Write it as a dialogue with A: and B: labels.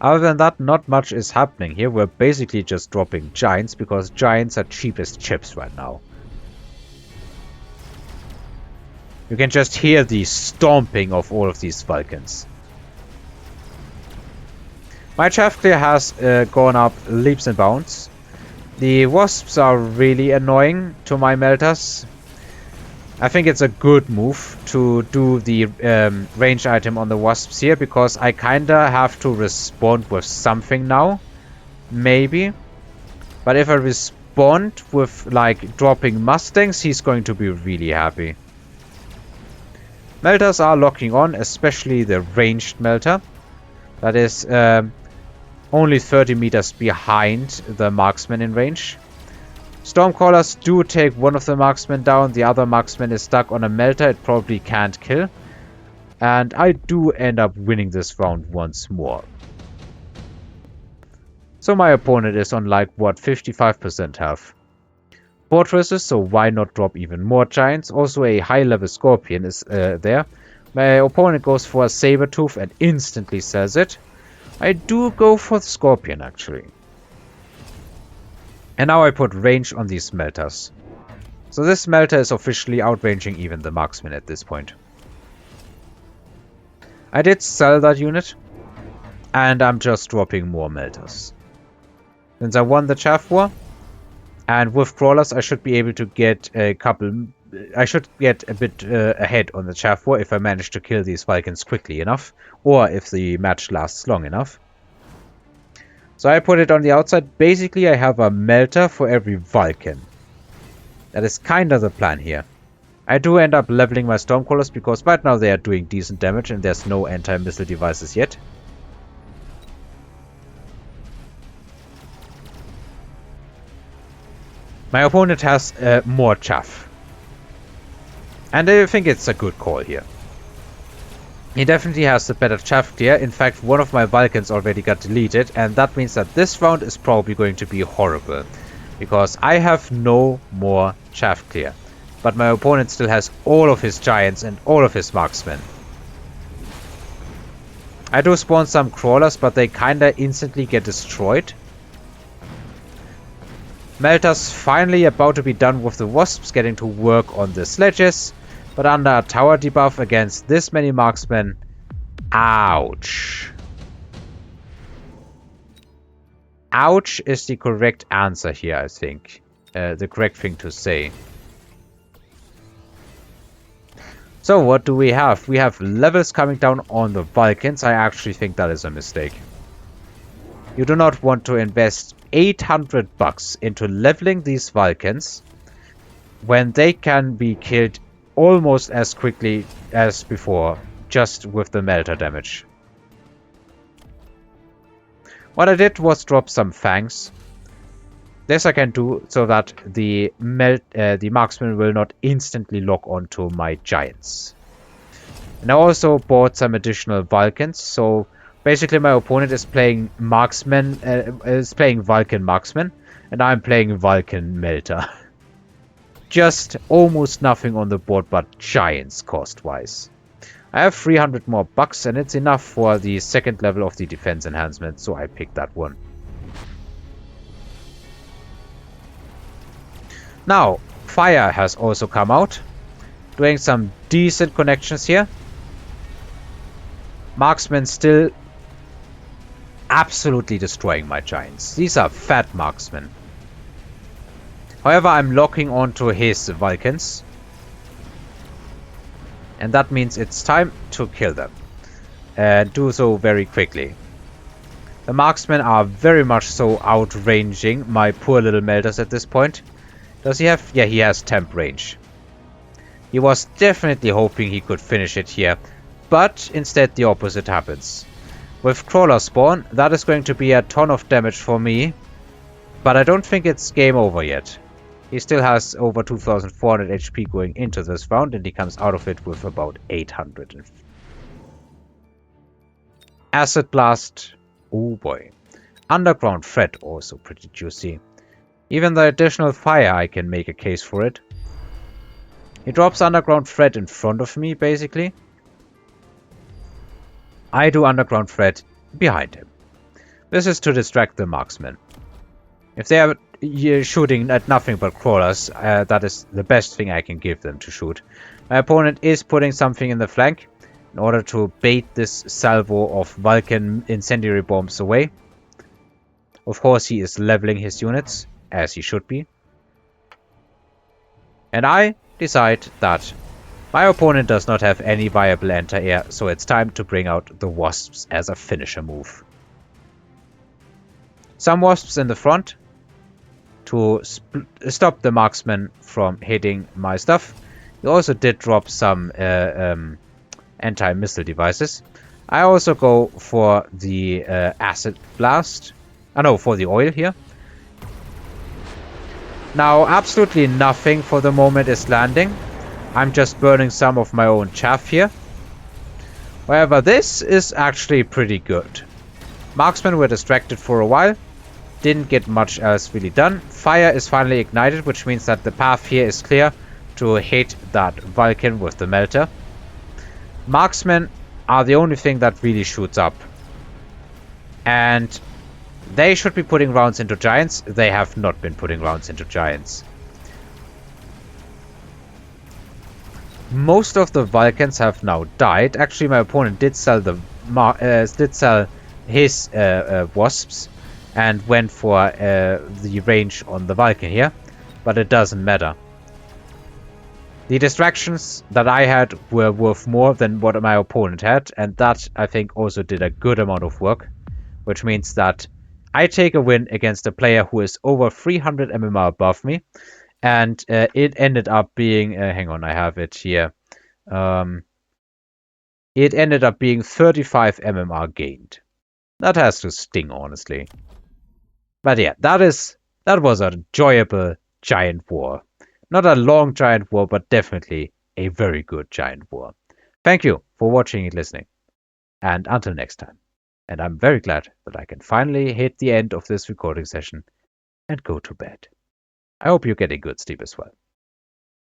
A: Other than that, not much is happening here. We're basically just dropping giants because giants are cheapest chips right now. You can just hear the stomping of all of these Vulcans. My chaff clear has gone up leaps and bounds. The wasps are really annoying to my melters. I think it's a good move to do the range item on the wasps here, because I kinda have to respond with something now. Maybe. But if I respond with, like, dropping Mustangs, he's going to be really happy. Melters are locking on, especially the ranged melter. That is only 30 meters behind the marksman in range. Stormcrawlers do take one of the marksmen down. The other marksman is stuck on a melter. It probably can't kill. And I do end up winning this round once more. So my opponent is on, like, what, 55% health. Fortresses, so why not drop even more giants? Also a high level scorpion is there. My opponent goes for a saber-tooth and instantly sells it. I do go for the scorpion, actually. And now I put range on these melters. So this melter is officially outranging even the marksman at this point. I did sell that unit. And I'm just dropping more melters. Since I won the chaff war. And with crawlers I should be able to get a couple... I should get a bit ahead on the chaff war if I manage to kill these Vulcans quickly enough. Or if the match lasts long enough. So I put it on the outside. Basically, I have a melter for every Vulcan. That is kind of the plan here. I do end up leveling my Stormcrawlers because right now they are doing decent damage and there's no anti-missile devices yet. My opponent has more chaff. And I think it's a good call here. He definitely has the better chaff clear. In fact, one of my Vulcans already got deleted, and that means that this round is probably going to be horrible. Because I have no more chaff clear. But my opponent still has all of his giants and all of his marksmen. I do spawn some crawlers, but they kinda instantly get destroyed. Melter's finally about to be done with the wasps, getting to work on the sledges. But under a tower debuff against this many marksmen, ouch. Ouch is the correct answer here, I think. The correct thing to say. So what do we have? We have levels coming down on the Vulcans. I actually think that is a mistake. You do not want to invest 800 bucks into leveling these Vulcans when they can be killed almost as quickly as before, just with the melter damage. What I did was drop some fangs. This I can do so that the marksman will not instantly lock onto my giants. And I also bought some additional Vulcans, so basically my opponent is playing marksman, Vulcan marksman, and I'm playing Vulcan melter. Just almost nothing on the board but giants cost-wise. I have 300 more bucks and it's enough for the second level of the defense enhancement, so I picked that one. Now, fire has also come out, doing some decent connections here. Marksmen still absolutely destroying my giants. These are fat marksmen. However, I'm locking onto his Vulcans. And that means it's time to kill them. And do so very quickly. The marksmen are very much so outranging my poor little melters at this point. Does he have... yeah, he has temp range. He was definitely hoping he could finish it here. But instead the opposite happens. With crawler spawn, that is going to be a ton of damage for me. But I don't think it's game over yet. He still has over 2400 HP going into this round, and he comes out of it with about 800. Acid Blast. Oh boy. Underground Threat also pretty juicy. Even the additional fire, I can make a case for it. He drops Underground Threat in front of me, basically. I do Underground Threat behind him. This is to distract the marksmen. If they are shooting at nothing but crawlers, that is the best thing I can give them to shoot. My opponent is putting something in the flank in order to bait this salvo of Vulcan incendiary bombs away. Of course, he is leveling his units, as he should be. And I decide that my opponent does not have any viable anti-air, so it's time to bring out the Wasps as a finisher move. Some Wasps in the front to stop the marksman from hitting my stuff. He also did drop some anti-missile devices. I also go for the acid blast. For the oil here. Now, absolutely nothing for the moment is landing. I'm just burning some of my own chaff here. However, this is actually pretty good. Marksmen were distracted for a while. Didn't get much else really done. Fire is finally ignited, which means that the path here is clear to hit that Vulcan with the melter. Marksmen are the only thing that really shoots up. And they should be putting rounds into giants. They have not been putting rounds into giants. Most of the Vulcans have now died. Actually, my opponent did sell his wasps and went for the range on the Vulcan here, but it doesn't matter. The distractions that I had were worth more than what my opponent had, and that I think also did a good amount of work, which means that I take a win against a player who is over 300 MMR above me, and it ended up being... hang on, I have it here. It ended up being 35 MMR gained. That has to sting, honestly. But yeah, that was a enjoyable giant war. Not a long giant war, but definitely a very good giant war. Thank you for watching and listening. And until next time. And I'm very glad that I can finally hit the end of this recording session and go to bed. I hope you get a good sleep as well.